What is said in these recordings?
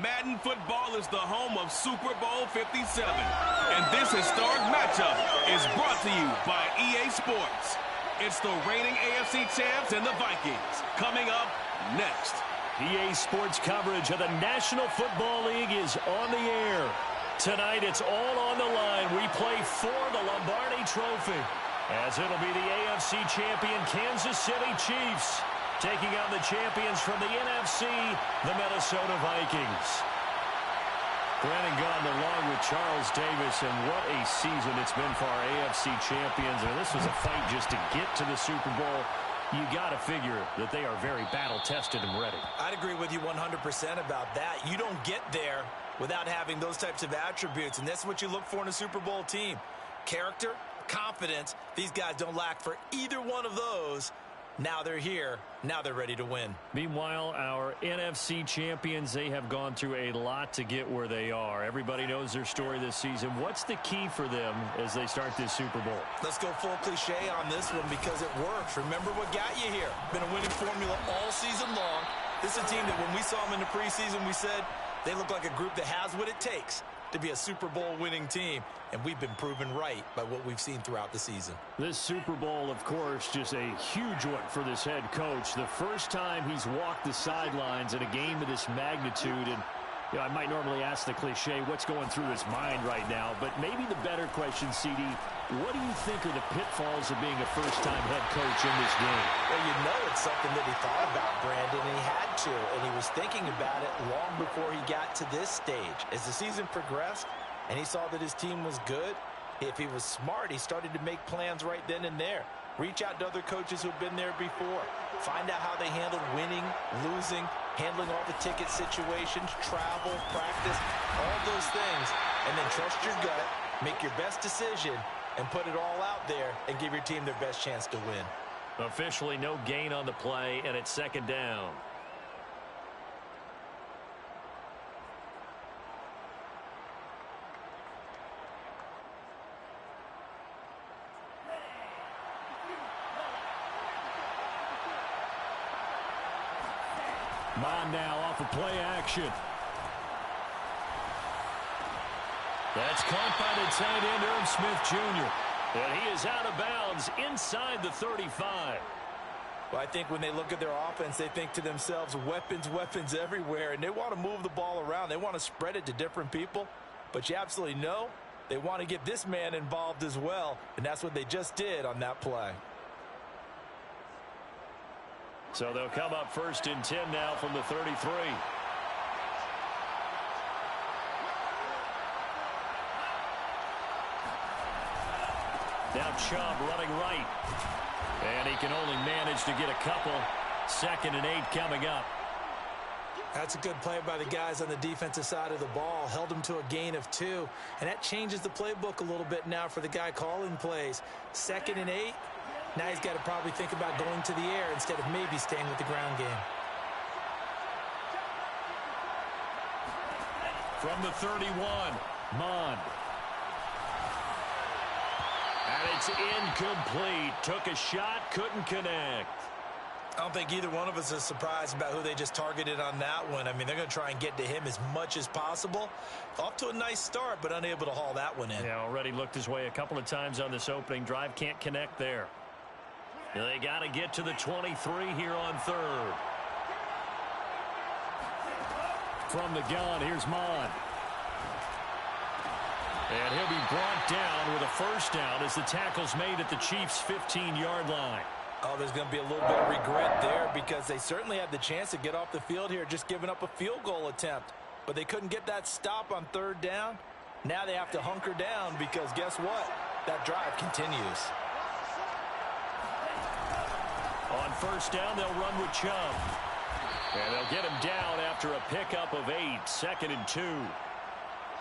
Madden football is the home of Super Bowl 57. And this historic matchup is brought to you by EA Sports. It's the reigning AFC champs and the Vikings. Coming up next. EA Sports coverage of the National Football League is on the air. Tonight, it's all on the line. We play for the Lombardi Trophy, as it'll be the AFC champion Kansas City Chiefs taking on the champions from the NFC, the Minnesota Vikings. Brandon Gaudin along with Charles Davis, and what a season it's been for our AFC champions. And this was a fight just to get to the Super Bowl. You got to figure that they are very battle-tested and ready. I'd agree with you 100% about that. You don't get there without having those types of attributes, and that's what you look for in a Super Bowl team. Character, confidence. These guys don't lack for either one of those. Now they're here. Now they're ready to win. Meanwhile, our NFC champions, they have gone through a lot to get where they are. Everybody knows their story this season. What's the key for them as they start this Super Bowl? Let's go full cliche on this one because it works. Remember what got you here. Been a winning formula all season long. This is a team that when we saw them in the preseason, we said they look like a group that has what it takes to be a Super Bowl winning team, and we've been proven right by what we've seen throughout the season. This Super Bowl, of course, just a huge one for this head coach. The first time he's walked the sidelines in a game of this magnitude, and you know, I might normally ask the cliche, what's going through his mind right now, but maybe the better question, CD, what do you think are the pitfalls of being a first-time head coach in this game? Well, you know it's something that he thought about, Brandon, and he had to, and he was thinking about it long before he got to this stage. As the season progressed and he saw that his team was good, if he was smart, he started to make plans right then and there. Reach out to other coaches who've been there before. Find out how they handled winning, losing, handling all the ticket situations, travel, practice, all those things. And then trust your gut, make your best decision, and put it all out there and give your team their best chance to win. Officially no gain on the play, and it's second down. Mon now off of play action. That's caught by the tight end, Irv Smith Jr. And he is out of bounds inside the 35. Well, I think when they look at their offense, they think to themselves, weapons, weapons everywhere, and they want to move the ball around. They want to spread it to different people, but you absolutely know they want to get this man involved as well, and that's what they just did on that play. So they'll come up first and 10 now from the 33. Now Chubb running right. And he can only manage to get a couple. 2nd and 8 coming up. That's a good play by the guys on the defensive side of the ball. Held them to a gain of 2. And that changes the playbook a little bit now for the guy calling plays. 2nd and 8. Now he's got to probably think about going to the air instead of maybe staying with the ground game. From the 31, Mon. And it's incomplete. Took a shot, couldn't connect. I don't think either one of us is surprised about who they just targeted on that one. I mean, they're going to try and get to him as much as possible. Off to a nice start, but unable to haul that one in. Yeah, already looked his way a couple of times on this opening drive. Can't connect there. They got to get to the 23 here on 3rd. From the gun, here's Mon. And he'll be brought down with a first down as the tackle's made at the Chiefs' 15-yard line. Oh, there's going to be a little bit of regret there because they certainly had the chance to get off the field here, just giving up a field goal attempt. But they couldn't get that stop on 3rd down. Now they have to hunker down because guess what? That drive continues. On first down, they'll run with Chubb. And they'll get him down after a pickup of 8, 2nd and 2.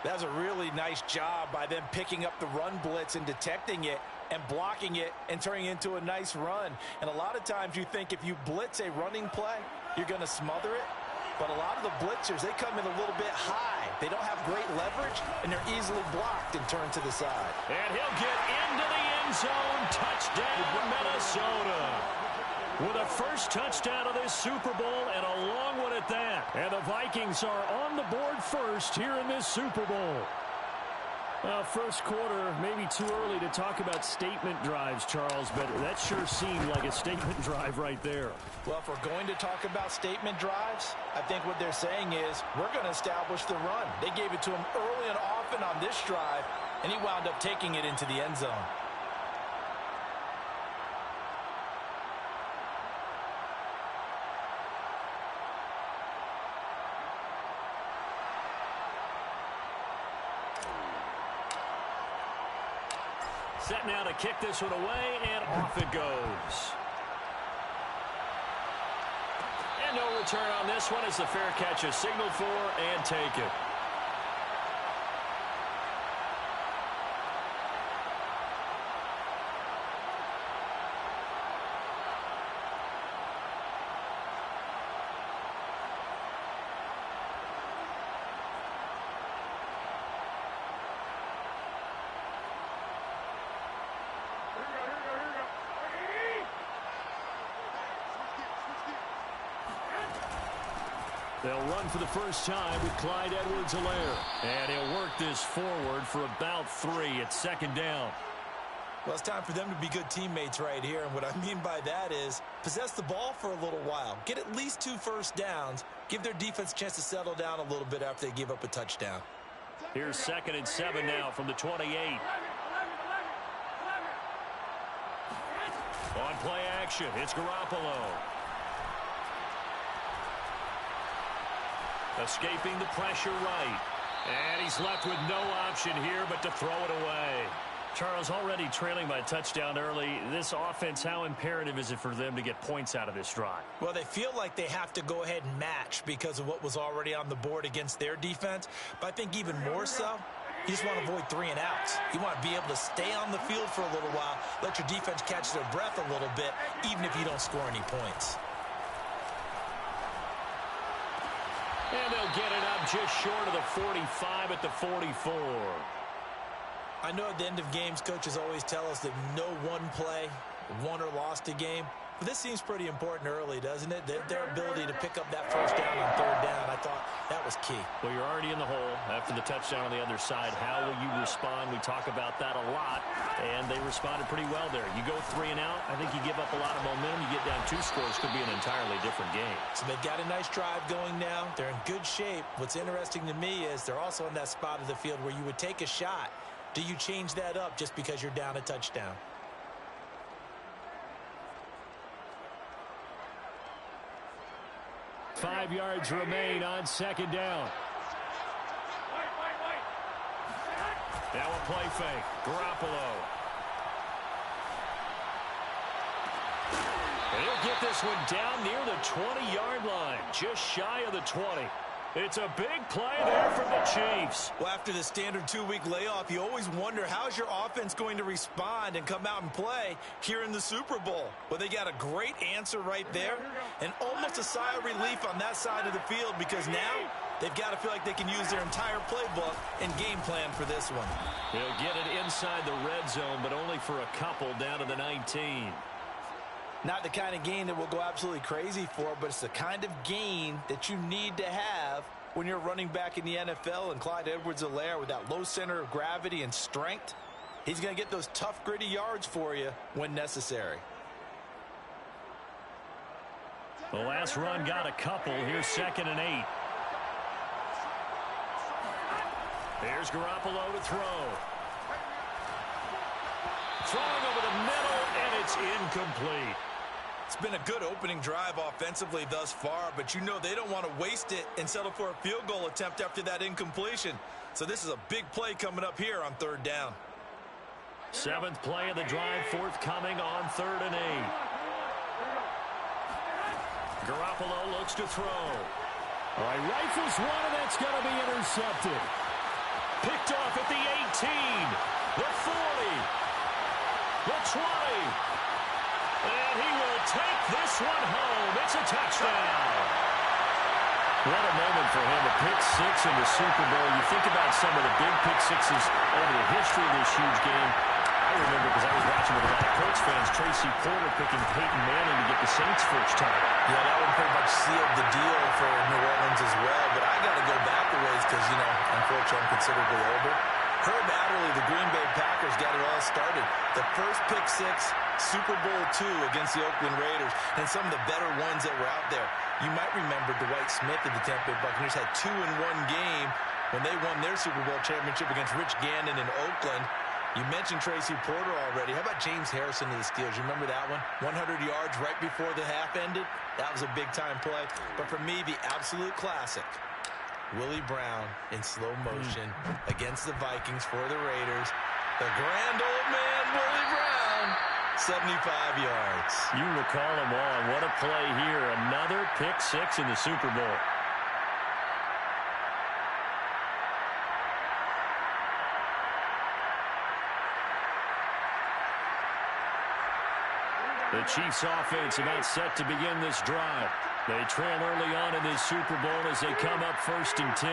That's a really nice job by them picking up the run blitz and detecting it and blocking it and turning it into a nice run. And a lot of times you think if you blitz a running play, you're going to smother it. But a lot of the blitzers, they come in a little bit high. They don't have great leverage, and they're easily blocked and turned to the side. And he'll get into the end zone. Touchdown, Minnesota. with a first touchdown of this Super Bowl, and a long one at that. And the Vikings are on the board first here in this Super Bowl. Well, first quarter, maybe too early to talk about statement drives, Charles, but that sure seemed like a statement drive right there. Well, if we're going to talk about statement drives, I think what they're saying is we're going to establish the run. They gave it to him early and often on this drive, and he wound up taking it into the end zone. Set now to kick this one away, and off it goes. And no return on this one as the fair catch is signaled for and taken. They'll run for the first time with Clyde Edwards-Helaire. And he'll work this forward for about 3. It's second down. Well, it's time for them to be good teammates right here. And what I mean by that is possess the ball for a little while. Get at least 2 first downs. Give their defense a chance to settle down a little bit after they give up a touchdown. Here's 2nd and 7 now from the 28. On play action, it's Garoppolo. Escaping the pressure right. And he's left with no option here but to throw it away. Charles, already trailing by a touchdown early. This offense, how imperative is it for them to get points out of this drive? Well, they feel like they have to go ahead and match because of what was already on the board against their defense. But I think even more so, you just want to avoid 3 and outs. You want to be able to stay on the field for a little while, let your defense catch their breath a little bit, even if you don't score any points. And they'll get it up just short of the 45 at the 44. I know at the end of games, coaches always tell us that no one play won or lost a game. But this seems pretty important early, doesn't it? Their ability to pick up that first down on 3rd down, I thought that was key. Well, you're already in the hole after the touchdown on the other side. How will you respond? We talk about that a lot, and they responded pretty well there. You go 3 and out, I think you give up a lot of momentum. You get down 2 scores, could be an entirely different game. So they've got a nice drive going now. They're in good shape. What's interesting to me is they're also in that spot of the field where you would take a shot. Do you change that up just because you're down a touchdown? Five yards remain on 2nd down. Now a play fake. Garoppolo. And he'll get this one down near the 20-yard line, just shy of the 20. It's a big play there for the Chiefs. Well, after the standard 2-week layoff, you always wonder how's your offense going to respond and come out and play here in the Super Bowl. Well, they got a great answer right there and almost a sigh of relief on that side of the field because now they've got to feel like they can use their entire playbook and game plan for this one. They'll get it inside the red zone, but only for a couple down to the 19. Not the kind of gain that we'll go absolutely crazy for, but it's the kind of gain that you need to have when you're running back in the NFL. And Clyde Edwards-Helaire, with that low center of gravity and strength, he's going to get those tough, gritty yards for you when necessary. The last run got a couple. Here's 2nd and 8. There's Garoppolo to throw. Throwing over the middle, and it's incomplete. It's been a good opening drive offensively thus far, but you know they don't want to waste it and settle for a field goal attempt after that incompletion. So this is a big play coming up here on 3rd down. 7th play of the drive, forthcoming on 3rd and 8. Garoppolo looks to throw. All right, rifles one, and that's going to be intercepted. Picked off at the 18, the 40, the 20. And he will take this one home. It's a touchdown. What a moment for him, a pick 6 in the Super Bowl. You think about some of the big pick 6s over the history of this huge game. I remember, because I was watching with a lot of Colts fans, Tracy Porter picking Peyton Manning to get the Saints' first title. Yeah, that one pretty much sealed the deal for New Orleans as well. But I got to go back a ways because, you know, unfortunately I'm considerably older. Herb Adderley, the Green Bay Packers, got it all started. The first pick six, Super Bowl II against the Oakland Raiders, and some of the better ones that were out there. You might remember Dwight Smith of the Tampa Bay Buccaneers had 2 in one game when they won their Super Bowl championship against Rich Gannon in Oakland. You mentioned Tracy Porter already. How about James Harrison of the Steelers? You remember that one? 100 yards right before the half ended? That was a big-time play. But for me, the absolute classic, Willie Brown in slow motion against the Vikings for the Raiders. The grand old man, Willie Brown, 75 yards. You recall them all. What a play here. Another pick six in the Super Bowl. The Chiefs offense about set to begin this drive. They trail early on in this Super Bowl as they come up 1st and 10.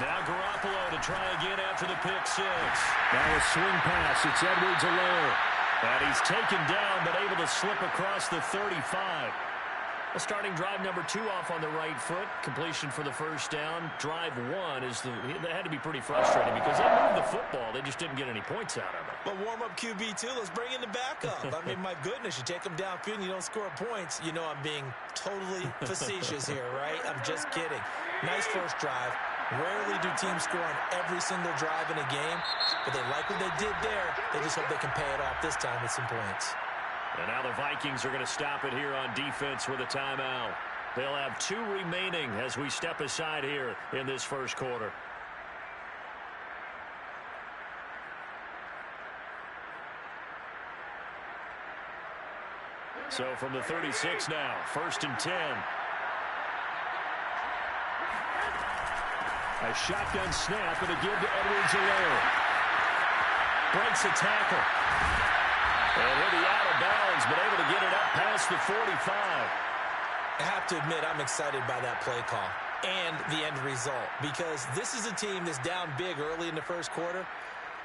Now Garoppolo to try again after the pick six. Now a swing pass. It's Edwards-Helaire. And he's taken down but able to slip across the 35. A starting drive number 2 off on the right foot. Completion for the first down. Drive 1 is that had to be pretty frustrating because they moved the football. They just didn't get any points out of it. But warm-up QB, too. Let's bring in the backup. I mean, my goodness, you take them downfield and you don't score points. You know I'm being totally facetious here, right? I'm just kidding. Nice first drive. Rarely do teams score on every single drive in a game, but they like what they did there. They just hope they can pay it off this time with some points. And now the Vikings are going to stop it here on defense with a timeout. They'll have 2 remaining as we step aside here in this first quarter. So from the 36 now, 1st and 10. A shotgun snap and a give to Edwards-Helaire. Breaks a tackle. And he'll be out of bounds, but able to get it up past the 45. I have to admit, I'm excited by that play call and the end result because this is a team that's down big early in the first quarter,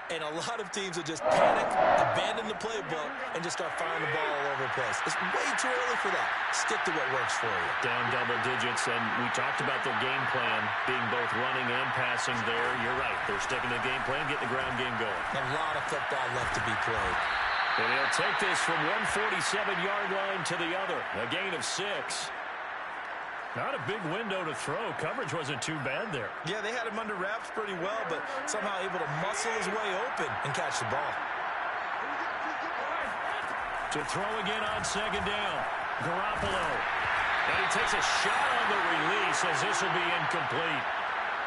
and a lot of teams will just panic, abandon the playbook, and just start firing the ball all over the place. It's way too early for that. Stick to what works for you. Down double digits, and we talked about their game plan being both running and passing there. You're right. They're sticking to the game plan, getting the ground game going. A lot of football left to be played. And he'll take this from one 47-yard line to the other. A gain of 6. Not a big window to throw. Coverage wasn't too bad there. Yeah, they had him under wraps pretty well, but somehow able to muscle his way open and catch the ball. To throw again on 2nd down. Garoppolo. And he takes a shot on the release as this will be incomplete.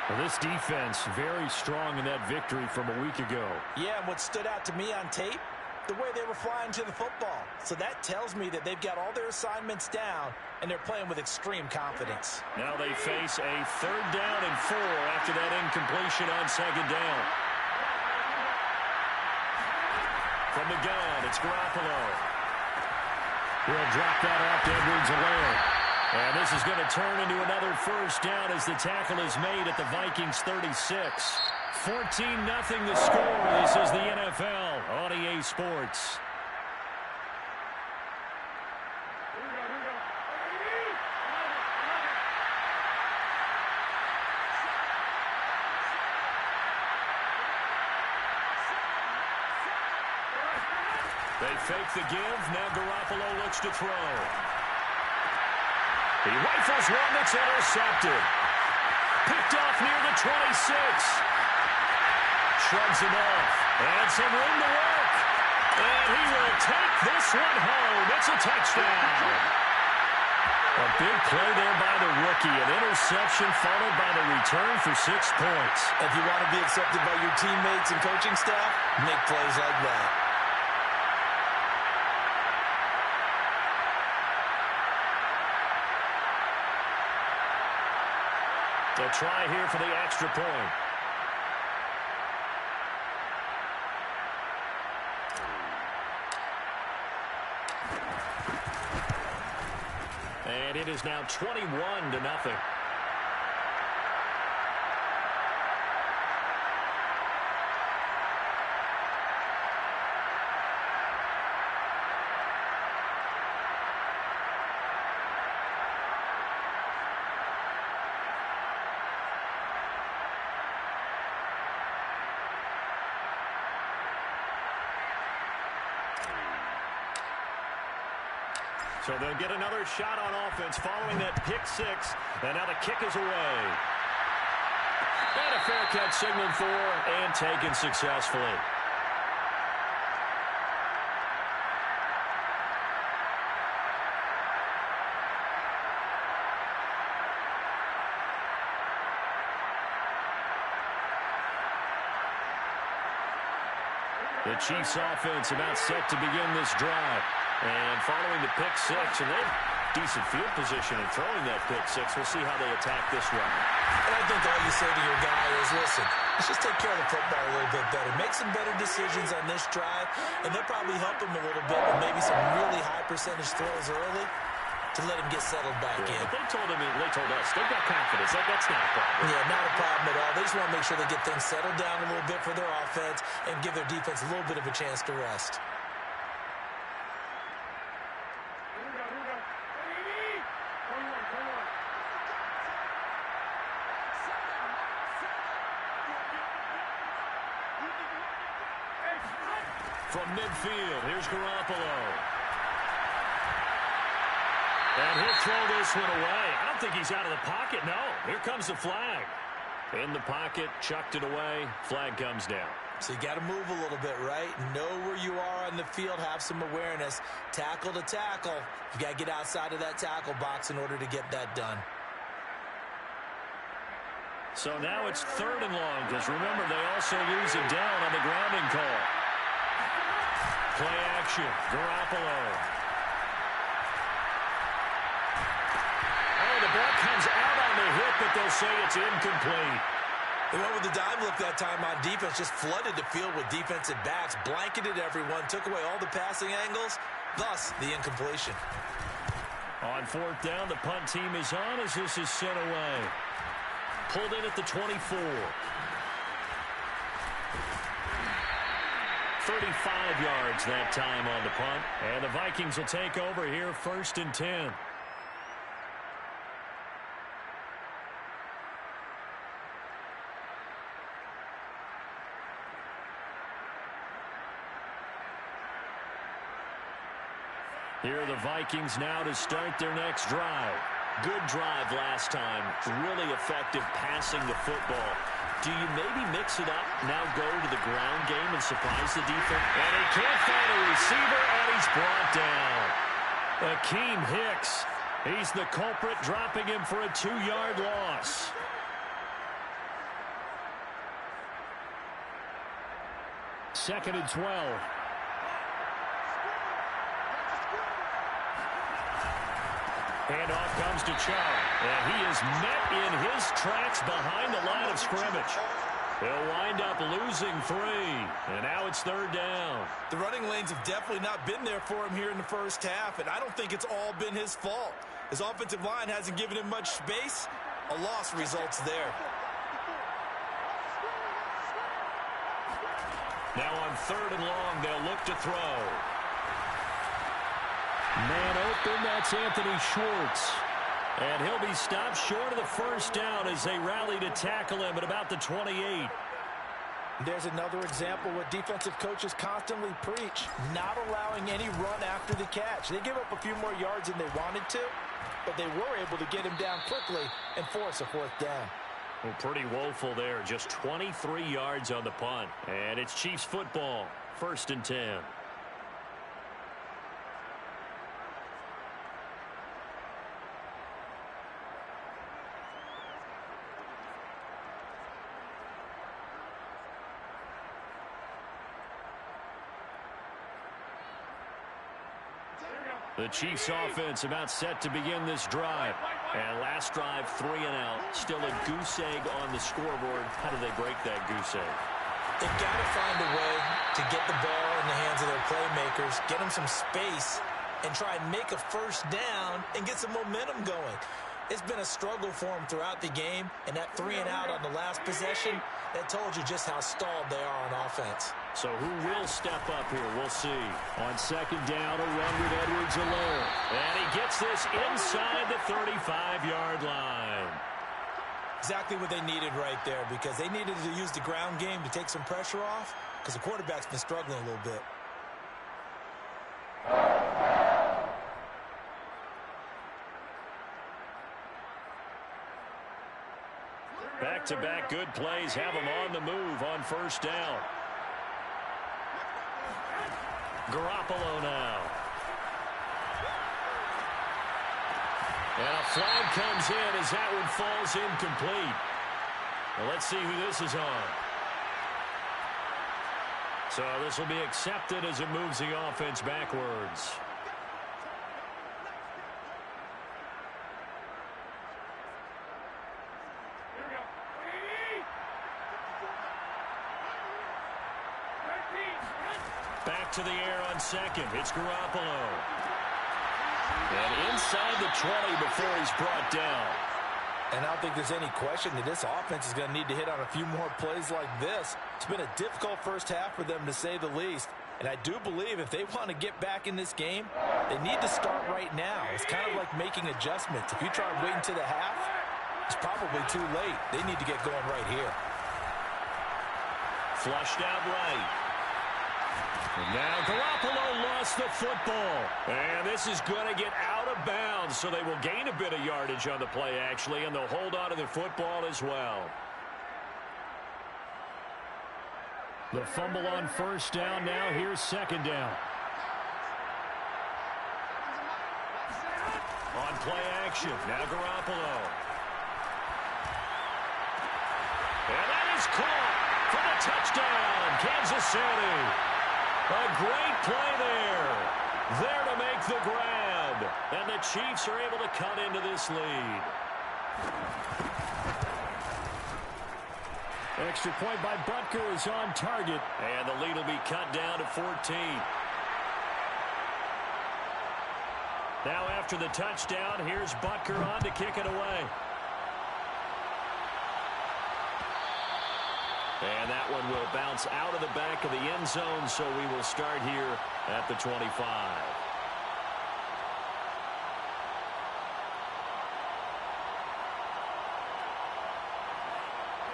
Well, this defense very strong in that victory from a week ago. Yeah, and what stood out to me on tape, the way they were flying to the football. So that tells me that they've got all their assignments down, and they're playing with extreme confidence. Now they face a 3rd down and 4 after that incompletion on 2nd down. From the gun, it's Garoppolo. He'll drop that off to Edwards-Helaire. And this is going to turn into another 1st down as the tackle is made at the Vikings 36. 14-0 the score. This is the NFL on EA Sports. They fake the give. Now Garoppolo looks to throw. He rifles one that's intercepted. Picked off near the 26. Shrugs him off. And some room to work. And he will take this one home. It's a touchdown. A big play there by the rookie. An interception followed by the return for 6 points. If you want to be accepted by your teammates and coaching staff, make plays like that. A try here for the extra point. And it is now 21-0. So they'll get another shot on offense following that pick six. And now the kick is away. And a fair catch signaled for and taken successfully. The Chiefs offense about set to begin this drive. And following the pick six, and they have decent field position in throwing that pick six. We'll see how they attack this one. And I think all you say to your guy is, listen, let's just take care of the football a little bit better. Make some better decisions on this drive, and they'll probably help him a little bit with maybe some really high percentage throws early to let him get settled back in. But they told us they've got confidence. That's not a problem. Yeah, not a problem at all. They just want to make sure they get things settled down a little bit for their offense and give their defense a little bit of a chance to rest. From midfield, here's Garoppolo. And he'll throw this one away. I don't think he's out of the pocket, no. Here comes the flag. In the pocket, chucked it away. Flag comes down. So you got to move a little bit, right? Know where you are on the field. Have some awareness. Tackle to tackle. You got to get outside of that tackle box in order to get that done. So now it's 3rd and long, because remember, they also lose it down on the grounding call. Play action. Garoppolo. The ball comes out on the hit, but they'll say it's incomplete. They went with the dime look that time on defense, just flooded the field with defensive backs, blanketed everyone, took away all the passing angles, thus the incompletion. On 4th down, the punt team is on as this is sent away. Pulled in at the 24. 35 yards that time on the punt. And the Vikings will take over here 1st and 10. Here are the Vikings now to start their next drive. Good drive last time. Really effective passing the football. Do you maybe mix it up, now go to the ground game and surprise the defense? And he can't find a receiver, and he's brought down. Akeem Hicks. He's the culprit, dropping him for a 2-yard loss. Second and 12. And off comes to Chubb. And he is met in his tracks behind the line of scrimmage. He'll wind up losing 3. And now it's 3rd down. The running lanes have definitely not been there for him here in the first half, and I don't think it's all been his fault. His offensive line hasn't given him much space. A loss results there. Now on 3rd and long, they'll look to throw. Man open, that's Anthony Schwartz. And he'll be stopped short of the first down as they rally to tackle him at about the 28. There's another example what defensive coaches constantly preach, not allowing any run after the catch. They give up a few more yards than they wanted to, but they were able to get him down quickly and force a 4th down. Well, pretty woeful there. Just 23 yards on the punt. And it's Chiefs football, 1st and 10. The Chiefs offense about set to begin this drive. And last drive, 3 and out. Still a goose egg on the scoreboard. How do they break that goose egg? They've got to find a way to get the ball in the hands of their playmakers, get them some space, and try and make a first down and get some momentum going. It's been a struggle for them throughout the game, and that 3 and out on the last possession, that told you just how stalled they are on offense. So who will step up here? We'll see. On 2nd down, a run with Edwards-Helaire. And he gets this inside the 35-yard line. Exactly what they needed right there, because they needed to use the ground game to take some pressure off, because the quarterback's been struggling a little bit. back-to-back good plays have them on the move on first down. Garoppolo now. And a flag comes in as that one falls incomplete. Well, let's see who this is on. So this will be accepted as it moves the offense backwards. Back to the air on second. It's Garoppolo. And inside the 20 before he's brought down. And I don't think there's any question that this offense is going to need to hit on a few more plays like this. It's been a difficult first half for them, to say the least. And I do believe if they want to get back in this game, they need to start right now. It's kind of like making adjustments. If you try waiting to the half, it's probably too late. They need to get going right here. Flushed out right. And now Garoppolo lost the football. And this is going to get out of bounds, so they will gain a bit of yardage on the play, actually, and they'll hold on to the football as well. The fumble on first down. Now here's second down. On play action. Now Garoppolo. And that is caught for the touchdown. Kansas City. A great play there. There to make the grab. And the Chiefs are able to cut into this lead. Extra point by Butker is on target. And the lead will be cut down to 14. Now after the touchdown, here's Butker on to kick it away. And that one will bounce out of the back of the end zone, so we will start here at the 25.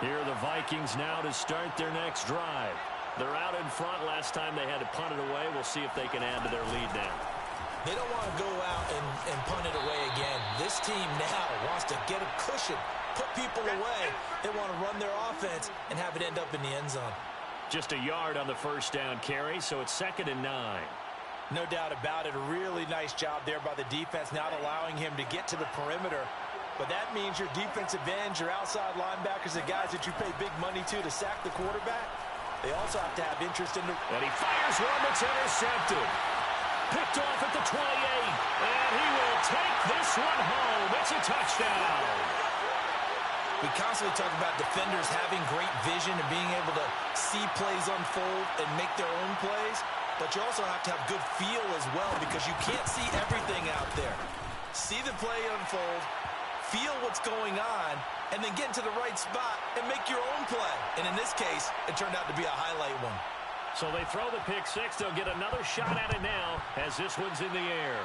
Here are the Vikings now to start their next drive. They're out in front. Last time they had to punt it away. We'll see if they can add to their lead now. They don't want to go out and punt it away again. This team now wants to get a cushion, put people away. They want to run their offense and have it end up in the end zone. Just a yard on the first down carry, so it's 2nd and 9. No doubt about it. A really nice job there by the defense, not allowing him to get to the perimeter. But that means your defensive ends, your outside linebackers, the guys that you pay big money to sack the quarterback, they also have to have interest in the... And he fires one that's intercepted. Picked off at the 28. And he will take this one home. It's a touchdown. We constantly talk about defenders having great vision and being able to see plays unfold and make their own plays. But you also have to have good feel as well, because you can't see everything out there. See the play unfold, feel what's going on, and then get into the right spot and make your own play. And in this case, it turned out to be a highlight one. So they throw the pick six. They'll get another shot at it now as this one's in the air.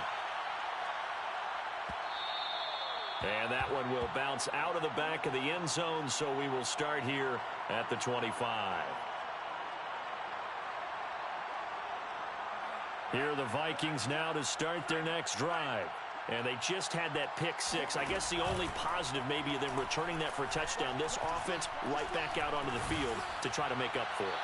And that one will bounce out of the back of the end zone, so we will start here at the 25. Here are the Vikings now to start their next drive. And they just had that pick six. I guess the only positive maybe of them returning that for a touchdown. This offense right back out onto the field to try to make up for it.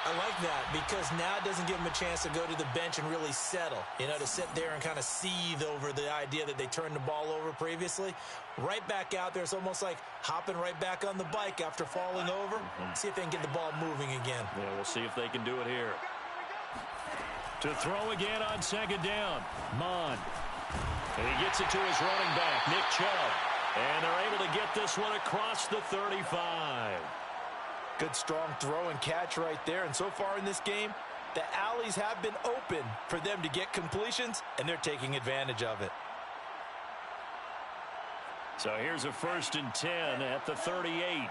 I like that, because now it doesn't give them a chance to go to the bench and really settle, to sit there and kind of seethe over the idea that they turned the ball over previously. Right back out there, it's almost like hopping right back on the bike after falling over. See if they can get the ball moving again. Yeah, we'll see if they can do it here. To throw again on second down, Mon. And he gets it to his running back, Nick Chubb. And they're able to get this one across the 35. Good, strong throw and catch right there. And so far in this game, the alleys have been open for them to get completions, and they're taking advantage of it. So here's a 1st and 10 at the 38.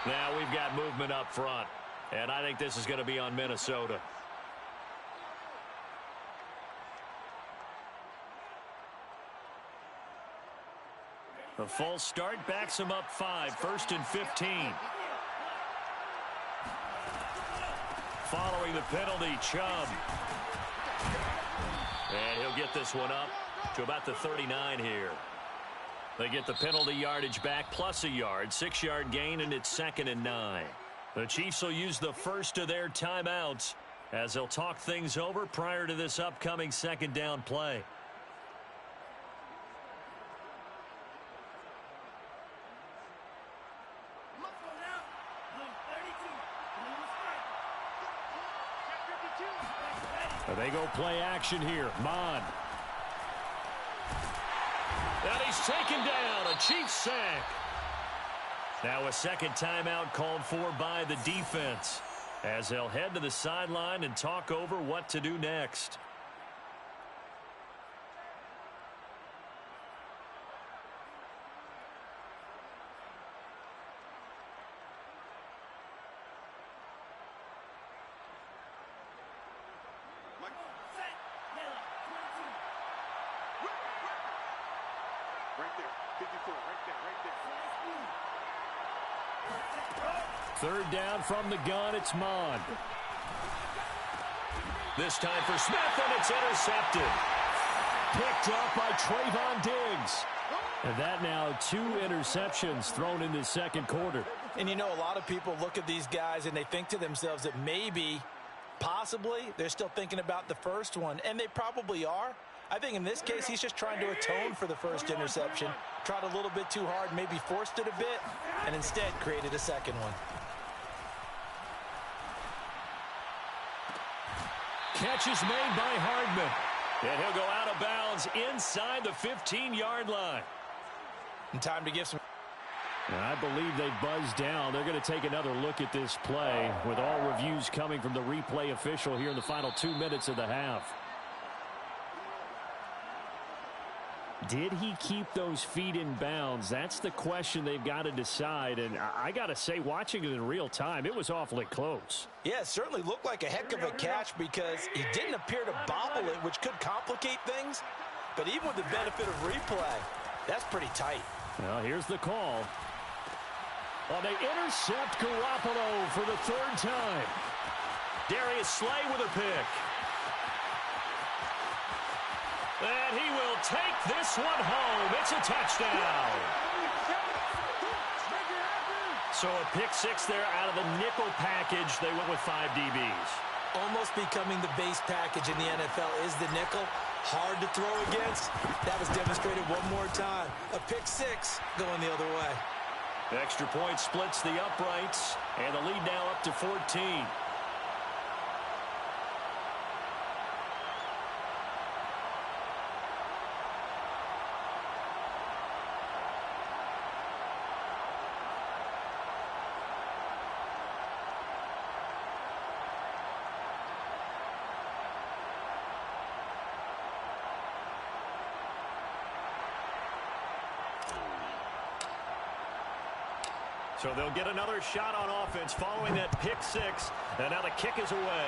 Now we've got movement up front, and I think this is going to be on Minnesota. A false start backs him up 5, 1st and 15. following the penalty, Chubb. And he'll get this one up to about the 39 here. They get the penalty yardage back plus a yard, 6-yard gain, and it's 2nd and 9. The Chiefs will use the first of their timeouts as they'll talk things over prior to this upcoming 2nd down play. They go play action here. Mon. And he's taken down. A Chiefs sack. Now a second timeout called for by the defense as they'll head to the sideline and talk over what to do next. Third down from the gun, it's Mon. This time for Smith, and it's intercepted. Picked up by Trayvon Diggs. And that now 2 interceptions thrown in the second quarter. And you know, a lot of people look at these guys and they think to themselves that maybe, possibly, they're still thinking about the first one. And they probably are. I think in this case, he's just trying to atone for the first interception. Tried a little bit too hard, maybe forced it a bit, and instead created a second one. Catch is made by Hardman. And he'll go out of bounds inside the 15-yard line. And time to give some... I believe they buzzed down. They're going to take another look at this play with all reviews coming from the replay official here in the final 2 minutes of the half. Did he keep those feet in bounds? That's the question they've got to decide. And I got to say, watching it in real time, it was awfully close. Yeah, it certainly looked like a heck of a catch because he didn't appear to bobble it, which could complicate things. But even with the benefit of replay, that's pretty tight. Well, here's the call. Well, they intercept Garoppolo for the 3rd time. Darius Slay with a pick. And he will take this one home. It's a touchdown. So a pick 6 there out of the nickel package. They went with 5 DBs. Almost becoming the base package in the NFL is the nickel. Hard to throw against. That was demonstrated one more time. A pick 6 going the other way. The extra point splits the uprights. And the lead now up to 14. So they'll get another shot on offense following that pick 6. And now the kick is away.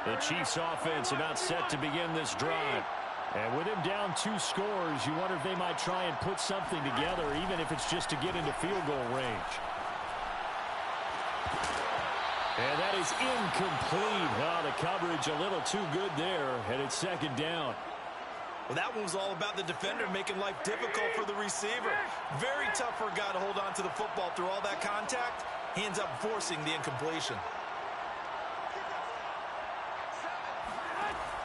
The Chiefs offense about set to begin this drive. And with him down 2 scores, you wonder if they might try and put something together, even if it's just to get into field goal range. And that is incomplete. Oh, the coverage a little too good there, and it's 2nd down. Well, that one was all about the defender making life difficult for the receiver. Very tough for a guy to hold on to the football through all that contact. He ends up forcing the incompletion.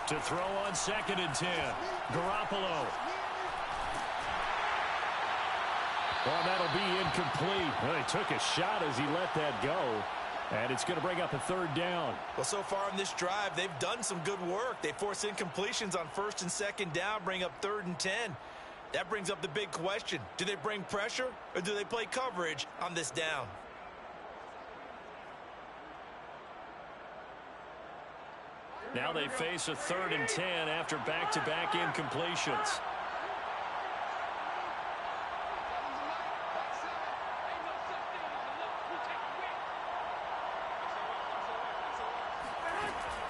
To throw on 2nd and 10. Garoppolo. Well, that'll be incomplete. Well, he took a shot as he let that go. And it's going to bring up a 3rd down. Well, so far in this drive, they've done some good work. They force incompletions on 1st and 2nd down, bring up 3rd and 10. That brings up the big question. Do they bring pressure or do they play coverage on this down? Now they face a 3rd and 10 after back-to-back incompletions.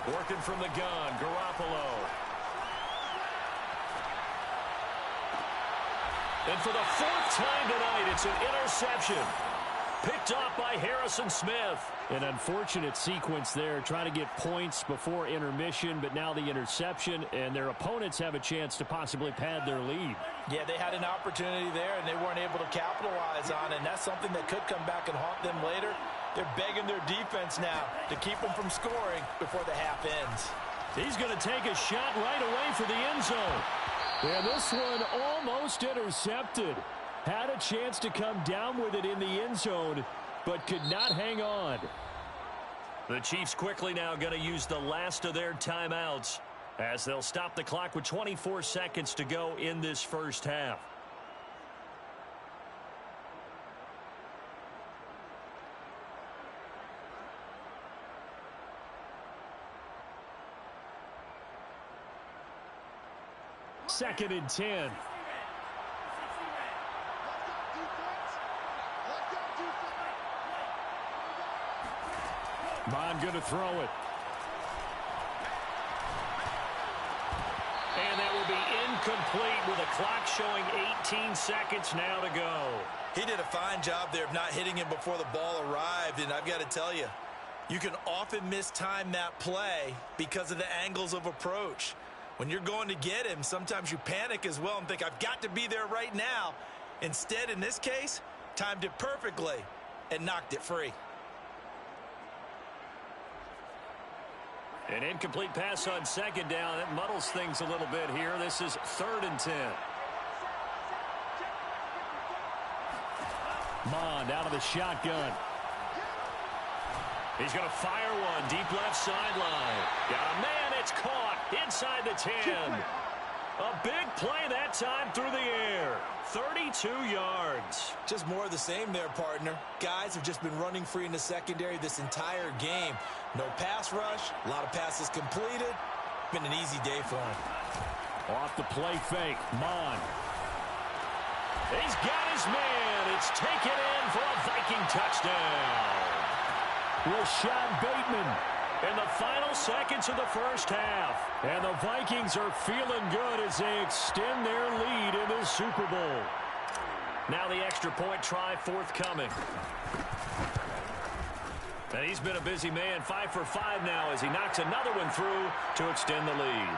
Working from the gun, Garoppolo. And for the fourth time tonight, it's an interception. Picked off by Harrison Smith. An unfortunate sequence there, trying to get points before intermission, but now the interception, and their opponents have a chance to possibly pad their lead. Yeah, they had an opportunity there, and they weren't able to capitalize on it, and that's something that could come back and haunt them later. They're begging their defense now to keep them from scoring before the half ends. He's going to take a shot right away for the end zone. And this one almost intercepted. Had a chance to come down with it in the end zone, but could not hang on. The Chiefs quickly now going to use the last of their timeouts as they'll stop the clock with 24 seconds to go in this first half. Second and 10. Bond going to throw it. And that will be incomplete with a clock showing 18 seconds now to go. He did a fine job there of not hitting him before the ball arrived, and I've got to tell you, you can often mistime that play because of the angles of approach. When you're going to get him, sometimes you panic as well and think, I've got to be there right now. Instead, in this case, timed it perfectly and knocked it free. An incomplete pass on second down. That muddles things a little bit here. This is 3rd and 10. Mond out of the shotgun. He's going to fire one deep left sideline. Got a man. It's caught inside the 10. A big play that time through the air. 32 yards. Just more of the same there, partner. Guys have just been running free in the secondary this entire game. No pass rush, a lot of passes completed. Been an easy day for him. Off the play fake, Mond. He's got his man. It's taken in for a Viking touchdown. Rashad Bateman in the final seconds of the first half. And the Vikings are feeling good as they extend their lead in the Super Bowl. Now the extra point try forthcoming. And he's been a busy man, 5 for 5 now as he knocks another one through to extend the lead.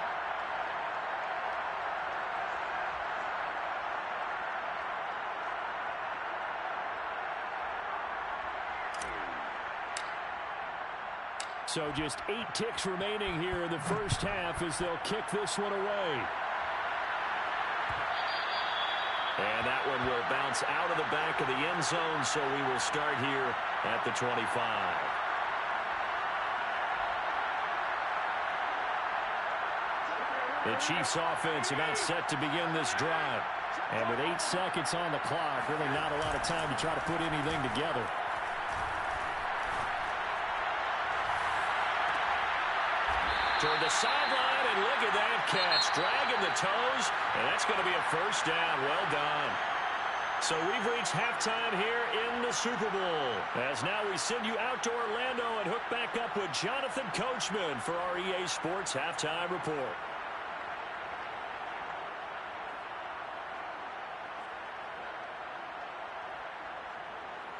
So just 8 ticks remaining here in the first half as they'll kick this one away. And that one will bounce out of the back of the end zone, so we will start here at the 25. The Chiefs offense about set to begin this drive. And with 8 seconds on the clock, really not a lot of time to try to put anything together. Toward the sideline, and look at that catch. Dragging the toes, and that's going to be a first down. Well done. So we've reached halftime here in the Super Bowl. As now we send you out to Orlando and hook back up with Jonathan Coachman for our EA Sports Halftime Report.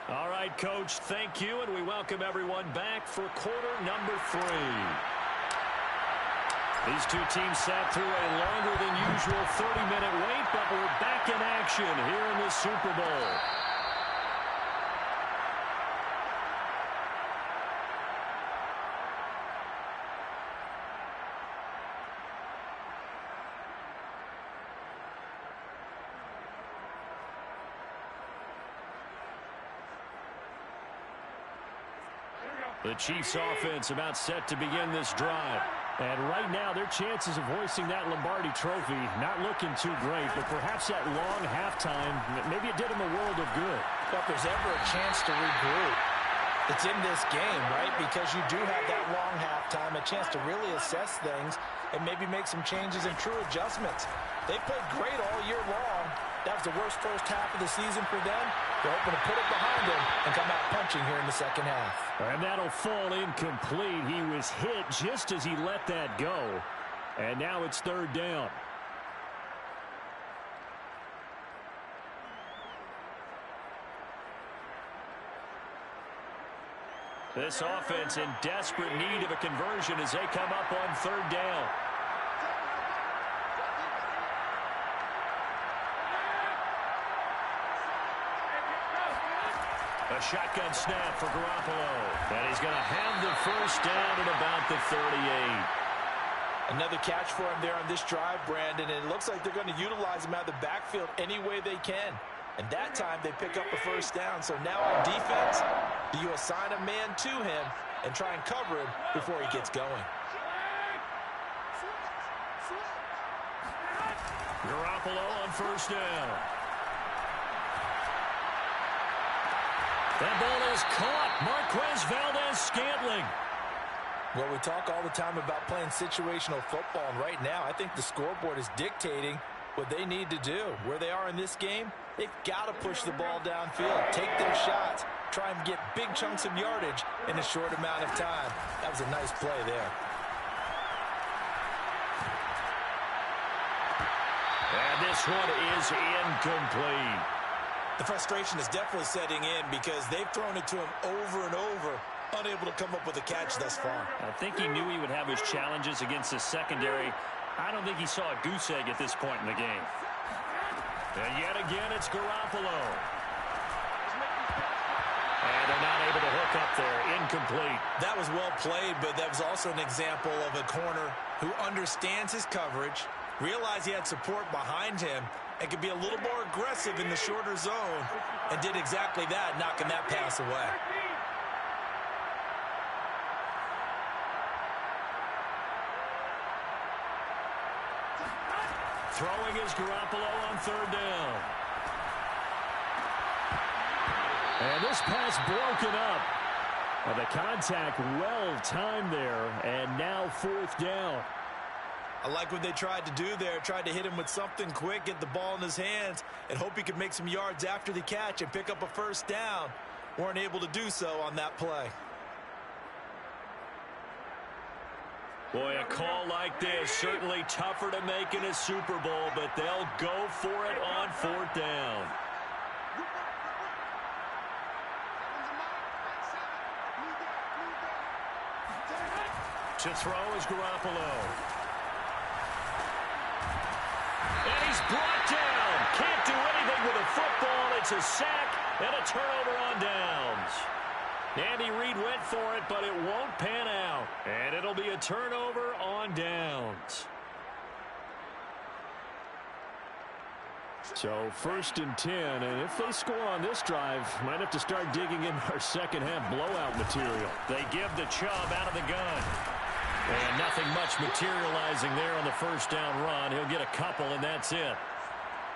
All right, Coach, thank you, and we welcome everyone back for quarter number 3. These two teams sat through a longer than usual 30-minute wait, but we're back in action here in the Super Bowl. The Chiefs offense about set to begin this drive. And right now, their chances of hoisting that Lombardi trophy not looking too great, but perhaps that long halftime, maybe it did them a world of good. Well, if there's ever a chance to regroup, it's in this game, right? Because you do have that long halftime, a chance to really assess things and maybe make some changes and true adjustments. They played great all year long, That was the worst first half of the season for them. They're hoping to put it behind them and come out punching here in the second half. And that'll fall incomplete. He was hit just as he let that go. And now it's third down. This offense in desperate need of a conversion as they come up on third down. A shotgun snap for Garoppolo. And he's going to have the first down at about the 38. Another catch for him there on this drive, Brandon, and it looks like they're going to utilize him out of the backfield any way they can. And that time they pick up a first down. So now on defense, do you assign a man to him and try and cover him before he gets going? Garoppolo on first down. That ball is caught. Marquez Valdes-Scantling. Well, we talk all the time about playing situational football, and right now I think the scoreboard is dictating what they need to do. Where they are in this game, they've got to push the ball downfield, take their shots, try and get big chunks of yardage in a short amount of time. That was a nice play there. And this one is incomplete. The frustration is definitely setting in because they've thrown it to him over and over, unable to come up with a catch thus far. I think he knew he would have his challenges against the secondary. I don't think he saw a goose egg at this point in the game. And yet again, it's Garoppolo. And they're not able to hook up there. Incomplete. That was well played, but that was also an example of a corner who understands his coverage, realized he had support behind him, and could be a little more aggressive in the shorter zone, and did exactly that, knocking that pass away. Throwing is Garoppolo on third down. And this pass broken up. And the contact well timed there, and now fourth down. I like what they tried to do there, tried to hit him with something quick, get the ball in his hands, and hope he could make some yards after the catch and pick up a first down. Weren't able to do so on that play. Boy, a call like this, certainly tougher to make in a Super Bowl, but they'll go for it on fourth down. To throw is Garoppolo. And he's brought down. Can't do anything with a football. It's a sack and a turnover on downs. Andy Reid went for it, but it won't pan out. And it'll be a turnover on downs. So first and 10, and if they score on this drive, might have to start digging in our second half blowout material. They give the Chubb out of the gun. And nothing much materializing there on the first down run. He'll get a couple, and that's it.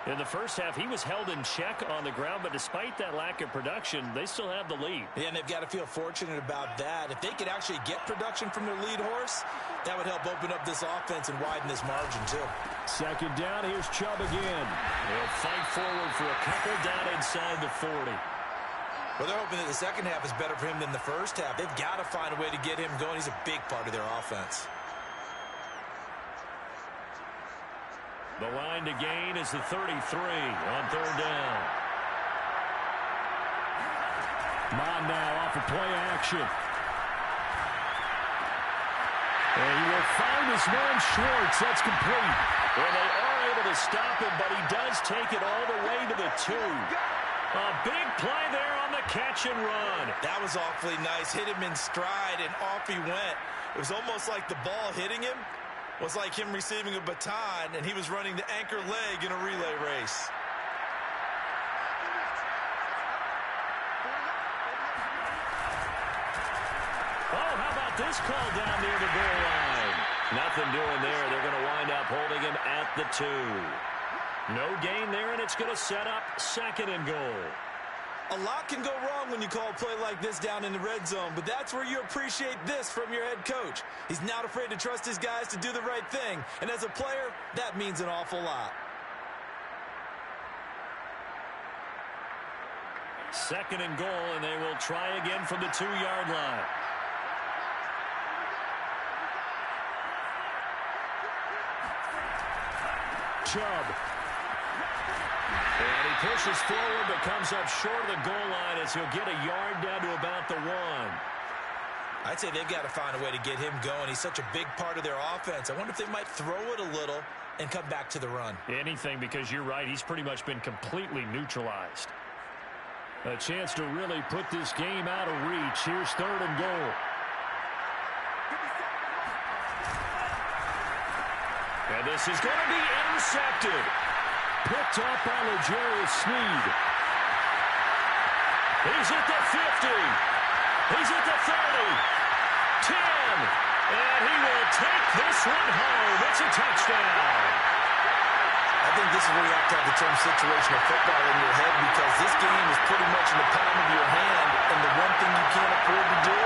In the first half, he was held in check on the ground, but despite that lack of production, they still have the lead. Yeah, and they've got to feel fortunate about that. If they could actually get production from their lead horse, that would help open up this offense and widen this margin, too. Second down, here's Chubb again. He'll fight forward for a couple down inside the 40. Well, they're hoping that the second half is better for him than the first half. They've got to find a way to get him going. He's a big part of their offense. The line to gain is the 33 on third down. Mon now off of play action. And he will find his man Schwartz. That's complete. Well, they are able to stop him, but he does take it all the way to the 2. A big play there on the catch and run. That was awfully nice. Hit him in stride, and off he went. It was almost like the ball hitting him was like him receiving a baton, and he was running the anchor leg in a relay race. Oh, how about this call down near the goal line? Nothing doing there. They're going to wind up holding him at the 2. No gain there, and it's going to set up second and goal. A lot can go wrong when you call a play like this down in the red zone, but that's where you appreciate this from your head coach. He's not afraid to trust his guys to do the right thing, and as a player, that means an awful lot. Second and goal, and they will try again from the 2-yard line. Chubb. And he pushes forward but comes up short of the goal line as he'll get a yard down to about the 1. I'd say they've got to find a way to get him going. He's such a big part of their offense. I wonder if they might throw it a little and come back to the run. Anything, because you're right. He's pretty much been completely neutralized. A chance to really put this game out of reach. Here's 3rd and goal. And this is going to be intercepted. Picked up by L'Jarius Sneed. He's at the 50. He's at the 30. 10. And he will take this one home. It's a touchdown. I think this is where you have to have the term situational football in your head, because this game is pretty much in the palm of your hand, and the one thing you can't afford to do,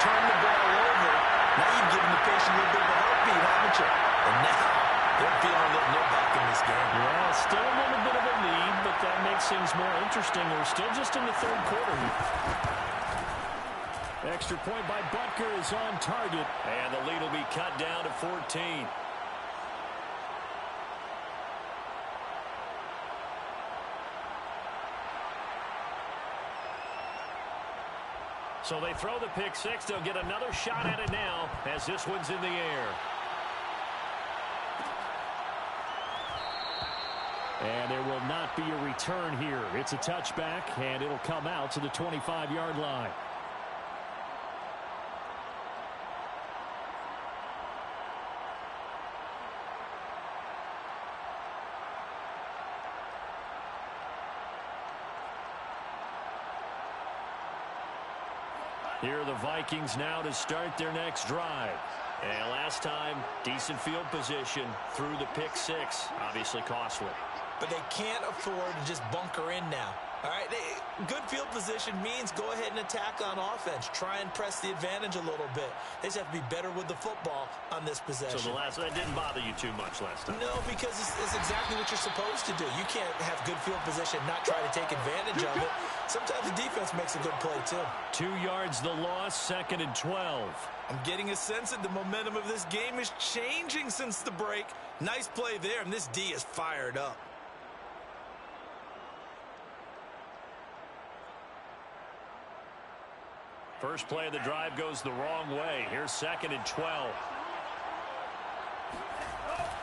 turn the ball over. Now you've given the patient a little bit of a heartbeat, haven't you? And now they're feeling that they're back in this game. Yeah, still a little bit of a lead, but that makes things more interesting. We're still just in the 3rd quarter. Extra point by Butker is on target, and the lead will be cut down to 14. So they throw the pick 6. They'll get another shot at it now as this one's in the air. And there will not be a return here. It's a touchback, and it'll come out to the 25-yard line. Here are the Vikings now to start their next drive. And last time, decent field position through the pick 6. Obviously costly. But they can't afford to just bunker in now. All right, good field position means go ahead and attack on offense. Try and press the advantage a little bit. They just have to be better with the football on this possession. So that didn't bother you too much last time? No, because it's exactly what you're supposed to do. You can't have good field position, not try to take advantage of it. Sometimes the defense makes a good play, too. 2 yards the loss, 2nd and 12. I'm getting a sense that the momentum of this game is changing since the break. Nice play there, and this D is fired up. First play of the drive goes the wrong way. Here's 2nd and 12.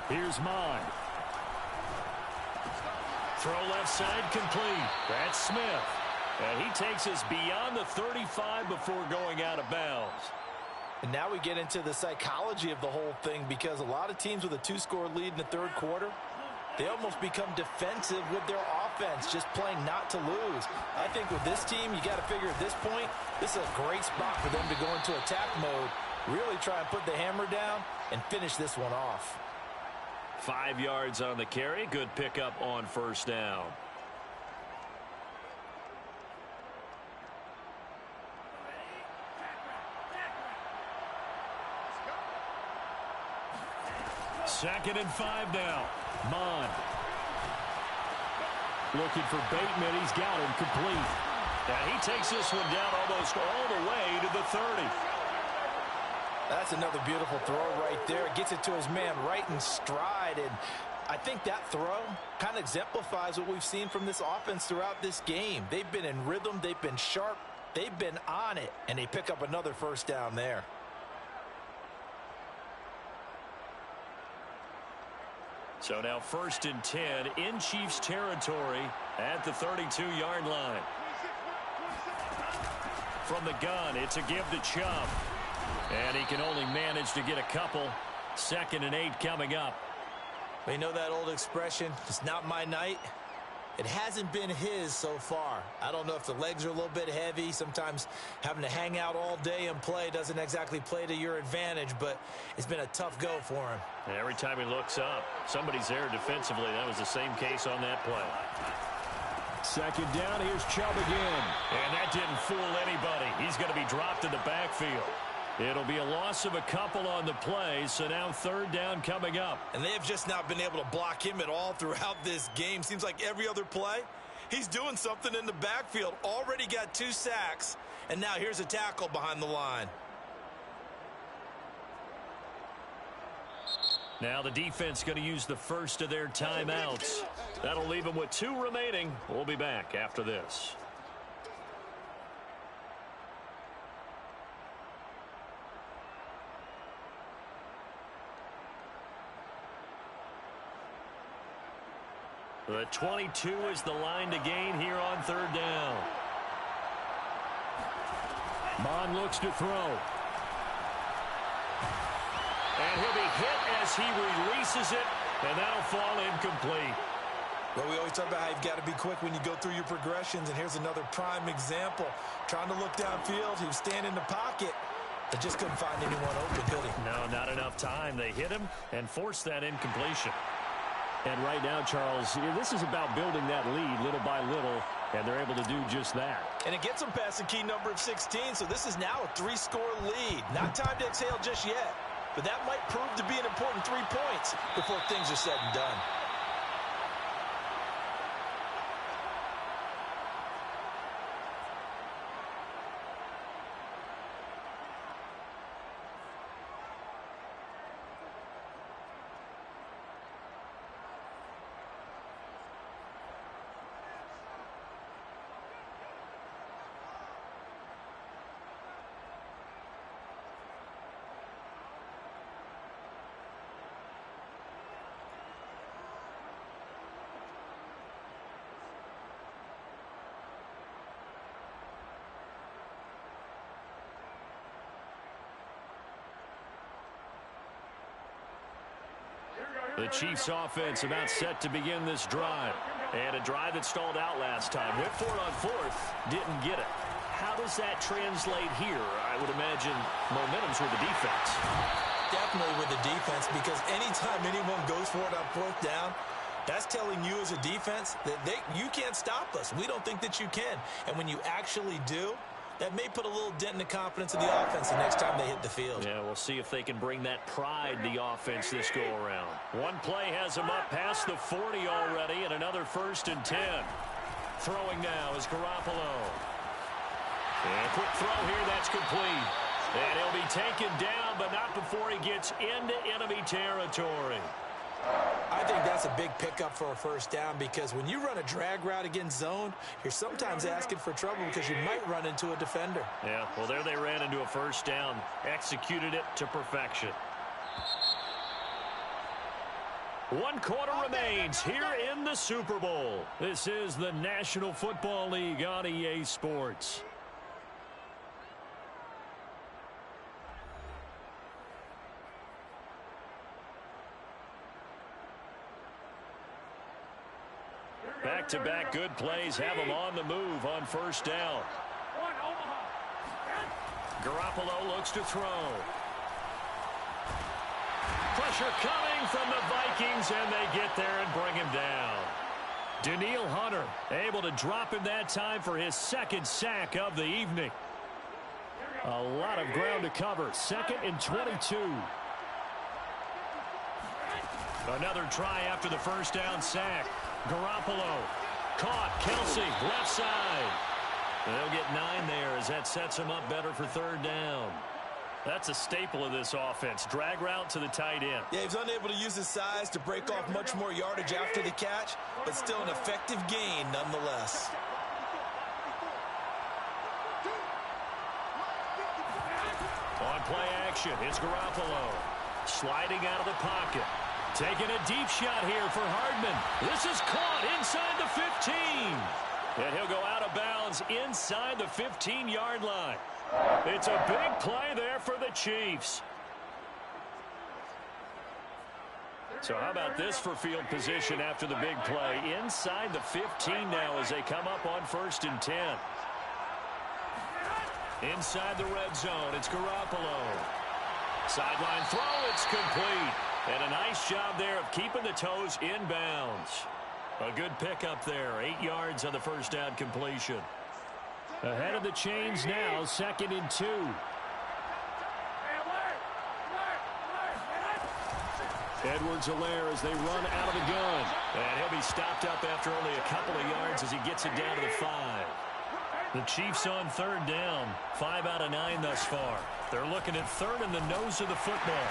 Here's Mine. Throw left side complete. That's Smith. And he takes us beyond the 35 before going out of bounds. And now we get into the psychology of the whole thing, because a lot of teams with a 2-score lead in the 3rd quarter, they almost become defensive with their offense, just playing not to lose. I think with this team, you got to figure at this point, this is a great spot for them to go into attack mode, really try and put the hammer down and finish this one off. 5 yards on the carry. Good pickup on 1st down. Second and 5 now. Mon. Looking for Bateman. He's got him complete. And he takes this one down almost all the way to the 30. That's another beautiful throw right there. Gets it to his man right in stride. And I think that throw kind of exemplifies what we've seen from this offense throughout this game. They've been in rhythm. They've been sharp. They've been on it. And they pick up another 1st down there. So now 1st and 10 in Chiefs territory at the 32-yard line. From the gun, it's a give to Chubb. And he can only manage to get a couple. 2nd and 8 coming up. We know that old expression, it's not my night. It hasn't been his so far. I don't know if the legs are a little bit heavy. Sometimes having to hang out all day and play doesn't exactly play to your advantage, but it's been a tough go for him. And every time he looks up, somebody's there defensively. That was the same case on that play. 2nd down, here's Chubb again. And that didn't fool anybody. He's going to be dropped in the backfield. It'll be a loss of a couple on the play, so now 3rd down coming up. And they have just not been able to block him at all throughout this game. Seems like every other play, He's doing something in the backfield. Already got 2 sacks, and now here's a tackle behind the line. Now the defense going to use the first of their timeouts. That'll leave them with 2 remaining. We'll be back after this. The 22 is the line to gain here on 3rd down. Mon looks to throw. And he'll be hit as he releases it, and that'll fall incomplete. Well, we always talk about how you've got to be quick when you go through your progressions, and here's another prime example. Trying to look downfield, he was standing in the pocket, but just couldn't find anyone open, could he? No, not enough time. They hit him and forced that incompletion. And right now, Charles, this is about building that lead little by little, and they're able to do just that. And it gets them past the key number of 16, so this is now a 3-score lead. Not time to exhale just yet, but that might prove to be an important 3 points before things are said and done. The Chiefs offense about set to begin this drive. And a drive that stalled out last time. Went for it on 4th. Didn't get it. How does that translate here? I would imagine momentum's with the defense. Definitely with the defense, because anytime anyone goes for it on 4th down, that's telling you as a defense that you can't stop us. We don't think that you can. And when you actually do, that may put a little dent in the confidence of the offense the next time they hit the field. Yeah, we'll see if they can bring that pride to the offense this go-around. One play has them up past the 40 already, and another 1st and 10. Throwing now is Garoppolo. And a quick throw here, that's complete. And he'll be taken down, but not before he gets into enemy territory. I think that's a big pickup for a 1st down, because when you run a drag route against zone, you're sometimes asking for trouble because you might run into a defender. Yeah, well, there they ran into a 1st down. Executed it to perfection. 1 quarter remains here in the Super Bowl. This is the National Football League on EA Sports. Back-to-back good plays have them on the move on 1st down. Garoppolo looks to throw. Pressure coming from the Vikings, and they get there and bring him down. Danielle Hunter able to drop him that time for his 2nd sack of the evening. A lot of ground to cover. 2nd and 22. Another try after the 1st down sack. Garoppolo caught. Kelsey left side. They'll get 9 there as that sets them up better for 3rd down. That's a staple of this offense. Drag route to the tight end. Yeah, he's unable to use his size to break off much more yardage after the catch, but still an effective gain nonetheless. On play action, it's Garoppolo. Sliding out of the pocket. Taking a deep shot here for Hardman. This is caught inside the 15. And he'll go out of bounds inside the 15-yard line. It's a big play there for the Chiefs. So how about this for field position after the big play? Inside the 15 now as they come up on 1st and 10. Inside the red zone, it's Garoppolo. Sideline throw, it's complete. And a nice job there of keeping the toes inbounds. A good pickup there. 8 yards on the 1st down completion. Ahead of the chains now, 2nd and 2. Edwards-Helaire as they run out of the gun. And he'll be stopped up after only a couple of yards as he gets it down to the 5. The Chiefs on third down. 5 out of 9 thus far. They're looking at third in the nose of the football.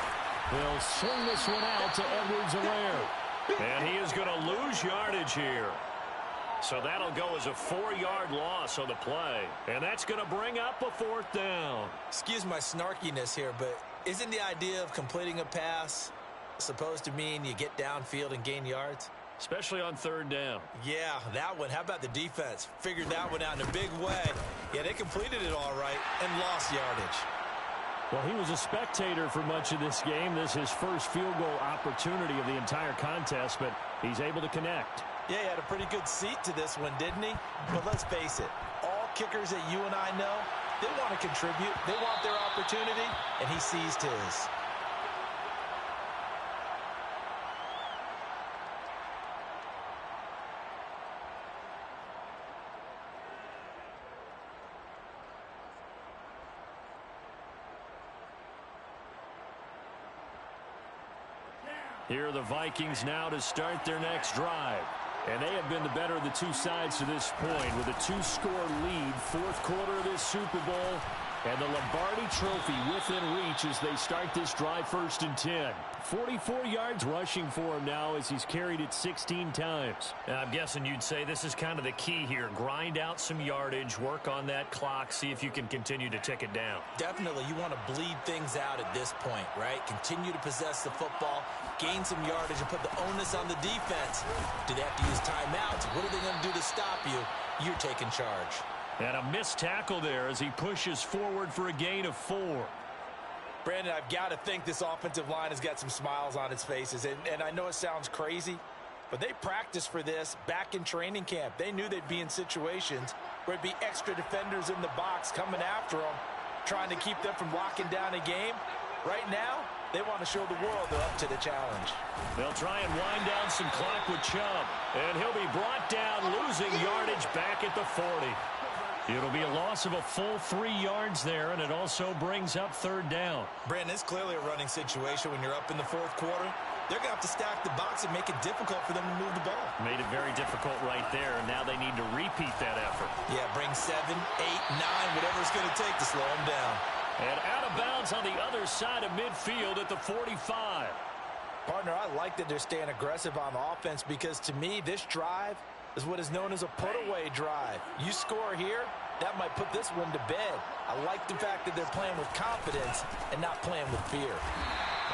They'll swing this one out to Edwards-Helaire. And he is going to lose yardage here. So that'll go as a 4-yard loss on the play. And that's going to bring up a 4th down. Excuse my snarkiness here, but isn't the idea of completing a pass supposed to mean you get downfield and gain yards? Especially on third down. Yeah, that one. How about the defense? Figured that one out in a big way. Yeah, they completed it all right and lost yardage. Well, he was a spectator for much of this game. This is his first field goal opportunity of the entire contest, but he's able to connect. Yeah, he had a pretty good seat to this one, didn't he? But let's face it, all kickers that you and I know, they want to contribute. They want their opportunity, and he seized his. Here are the Vikings now to start their next drive. And they have been the better of the two sides to this point with a 2-score lead, 4th quarter of this Super Bowl. And the Lombardi Trophy within reach as they start this drive 1st and 10. 44 yards rushing for him now as he's carried it 16 times. And I'm guessing you'd say this is kind of the key here. Grind out some yardage, work on that clock, see if you can continue to tick it down. Definitely, you want to bleed things out at this point, right? Continue to possess the football, gain some yardage, and put the onus on the defense. Do they have to use timeouts? What are they going to do to stop you? You're taking charge. And a missed tackle there as he pushes forward for a gain of 4. Brandon, I've got to think this offensive line has got some smiles on its faces. And I know it sounds crazy, but they practiced for this back in training camp. They knew they'd be in situations where it'd be extra defenders in the box coming after them, trying to keep them from locking down a game. Right now, they want to show the world they're up to the challenge. They'll try and wind down some clock with Chubb. And he'll be brought down, losing yardage back at the 40. It'll be a loss of a full 3 yards there, and it also brings up third down. Brandon, it's clearly a running situation when you're up in the 4th quarter. They're going to have to stack the box and make it difficult for them to move the ball. Made it very difficult right there, and now they need to repeat that effort. Yeah, bring 7, 8, 9, whatever it's going to take to slow them down. And out of bounds on the other side of midfield at the 45. Partner, I like that they're staying aggressive on offense because, to me, this drive is what is known as a put-away drive. You score here, that might put this one to bed. I like the fact that they're playing with confidence and not playing with fear.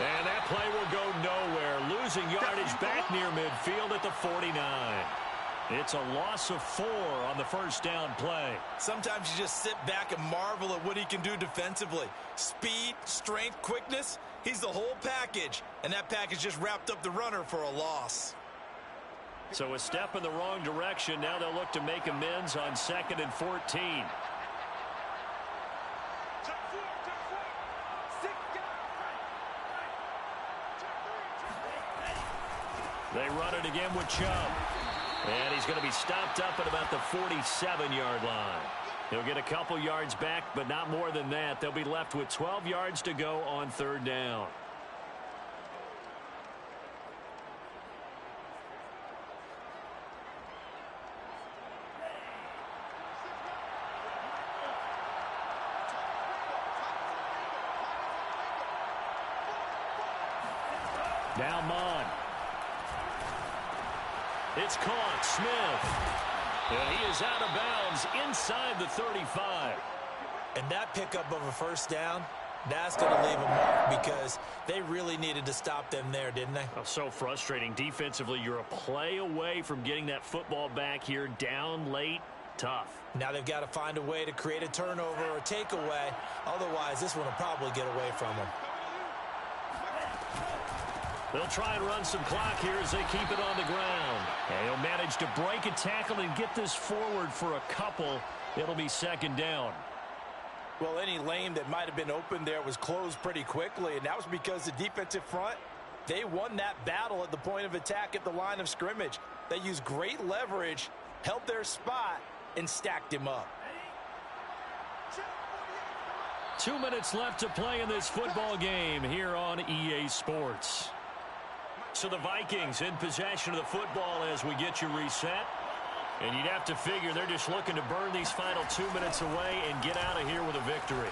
And that play will go nowhere, losing yardage back near midfield at the 49. It's a loss of 4 on the first down play. Sometimes you just sit back and marvel at what he can do defensively. Speed, strength, quickness, he's the whole package. And that package just wrapped up the runner for a loss. So a step in the wrong direction. Now they'll look to make amends on 2nd and 14. They run it again with Chubb. And he's going to be stopped up at about the 47-yard line. He'll get a couple yards back, but not more than that. They'll be left with 12 yards to go on third down. Now Mon. It's caught. Smith. And he is out of bounds inside the 35. And that pickup of a first down, that's going to leave a mark because they really needed to stop them there, didn't they? Oh, so frustrating. Defensively, you're a play away from getting that football back here. Down late. Tough. Now they've got to find a way to create a turnover or a takeaway. Otherwise, this one will probably get away from them. They'll try and run some clock here as they keep it on the ground. And he'll manage to break a tackle and get this forward for a couple. It'll be second down. Well, any lane that might have been open there was closed pretty quickly, and that was because the defensive front, they won that battle at the point of attack at the line of scrimmage. They used great leverage, held their spot, and stacked him up. 2 minutes left to play in this football game here on EA Sports. So the Vikings in possession of the football as we get you reset. And you'd have to figure they're just looking to burn these final 2 minutes away and get out of here with a victory.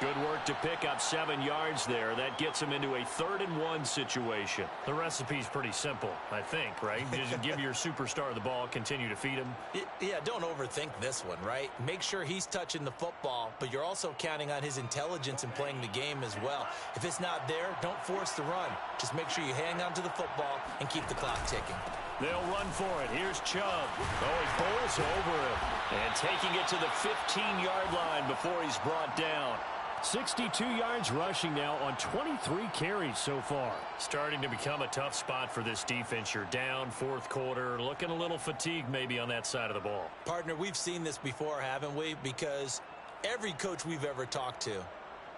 Good work to pick up 7 yards there. That gets them into a 3rd-and-1 situation. The recipe's pretty simple, I think, right? Just give your superstar the ball, continue to feed him. Yeah, don't overthink this one, right? Make sure he's touching the football, but you're also counting on his intelligence in playing the game as well. If it's not there, don't force the run. Just make sure you hang on to the football and keep the clock ticking. They'll run for it. Here's Chubb. Oh, he bowls over him. And taking it to the 15-yard line before he's brought down. 62 yards rushing now on 23 carries so far. Starting to become a tough spot for this defense. You're down 4th quarter, looking a little fatigued maybe on that side of the ball. Partner, we've seen this before, haven't we? Because every coach we've ever talked to